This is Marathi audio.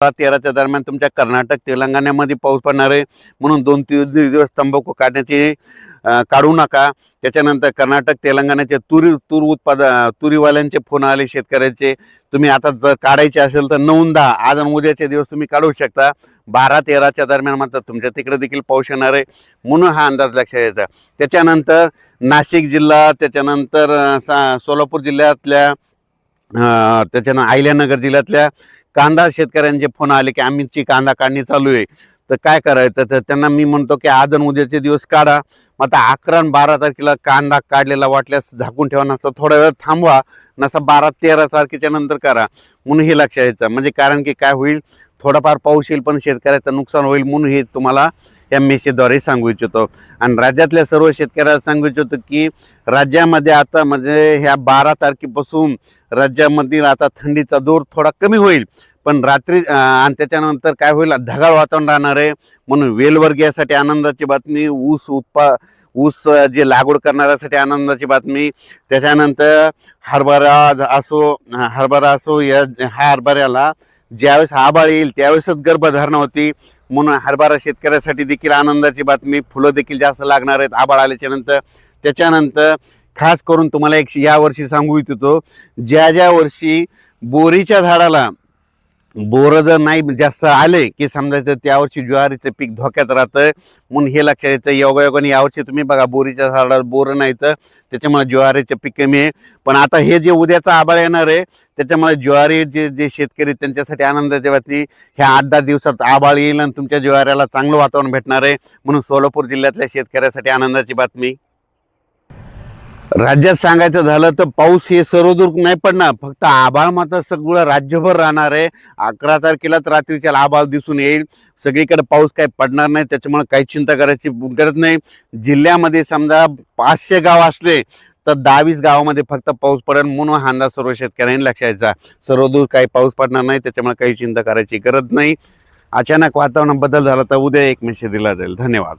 13च्या दरम्यान तुमच्या कर्नाटक तेलंगणामध्ये पाऊस पडणार आहे, म्हणून 2-3 दिवस तंबाखू काढण्याची काढू नका. त्याच्यानंतर कर्नाटक तेलंगणाचे तुरीवाल्यांचे फोन आले शेतकऱ्याचे, तुम्ही आता जर काढायचे असेल तर 9-10 आज आणि उद्याचे दिवस तुम्ही काढू शकता. 12-13च्या दरम्यान मात्र तुमच्या तिकडे देखील पाऊस येणार आहे, म्हणून हा अंदाज लक्षात येतो. त्याच्यानंतर नाशिक जिल्हा, त्याच्यानंतर सोलापूर जिल्ह्यातल्या त्याच्यानं अहिल्यानगर जिल्ह्यातल्या कांदा शेतकऱ्यांचे फोन आले की आमची कांदा काढणी चालू आहे, तर काय करायचं. तर त्यांना मी म्हणतो की आज आणि उद्याचे दिवस काढा. मग आता 11 आणि 12 तारखेला कांदा काढलेला वाटल्यास झाकून ठेवा, नसता थोडा वेळ थांबवा, नसा 12-13 तारखेच्या नंतर करा, म्हणून हे लक्षात यायचं. म्हणजे कारण की काय होईल, थोडाफार पाऊस येईल पण शेतकऱ्याचं नुकसान होईल, म्हणून हे तुम्हाला या मेसेजद्वारे सांगू इच्छितो. आणि राज्यातल्या सर्व शेतकऱ्याला सांगू इच्छितो की राज्यामध्ये आता म्हणजे ह्या 12 तारखेपासून राज्यामधील आता थंडीचा जोर थोडा कमी होईल, पण रात्री आणि त्याच्यानंतर काय होईल, ढगाळ वातावरण राहणार आहे. म्हणून वेलवर्गीयासाठी आनंदाची बातमी, ऊस जे लागवड करणाऱ्यासाठी आनंदाची बातमी. त्याच्यानंतर हरभरा असो या हरभऱ्याला ज्यावेळेस आभाळ येईल त्यावेळेसच गर्भधारणा होती, म्हणून हरभरा शेतकऱ्यासाठी देखील आनंदाची बातमी. फुलं देखील जास्त लागणार आहेत आभाळ आल्याच्या नंतर. त्याच्यानंतर खास करून तुम्हाला एक यावर्षी सांगू इच्छितो, ज्या वर्षी बोरीच्या झाडाला बोर जर नाही जास्त आले की समजायचं त्यावर्षी ज्वारीचं पीक धोक्यात राहतं, म्हणून हे लक्षात येतं. योगायोगाने यावर्षी तुम्ही बघा बोरीच्या झाडाला बोर नाही तर त्याच्यामुळे ज्वारीचं पीक कमी आहे. पण आता हे जे उद्याचा आभाळ येणार आहे त्याच्यामुळे ज्वारी जे शेतकरी त्यांच्यासाठी आनंदाची बातमी, ह्या 8-10 दिवसात आभाळ येईल आणि तुमच्या ज्वाऱ्याला चांगलं वातावरण भेटणार आहे, म्हणून सोलापूर जिल्ह्यातल्या शेतकऱ्यासाठी आनंदाची बातमी. राज्यात सांगायचं झालं तर पाऊस हे सर्वदूर नाही पडणार, फक्त आभाळ मात्र सगळं राज्यभर राहणार आहे. 11 तारखेलाच रात्रीच्या आभाळ दिसून येईल, सगळीकडे पाऊस काही पडणार नाही, त्याच्यामुळे काही चिंता करायची गरज नाही. जिल्ह्यामध्ये समजा 500 गाव असले तर 10-20 गावामध्ये फक्त पाऊस पडेल, म्हणून हा अंदाज सर्व शेतकऱ्यांनी लक्षात घ्यायचा. सर्वदूर काही पाऊस पडणार नाही, त्याच्यामुळे काही चिंता करायची गरज नाही. अचानक वातावरणात बदल झाला तर उद्या एक मेसेज दिला जाईल. धन्यवाद.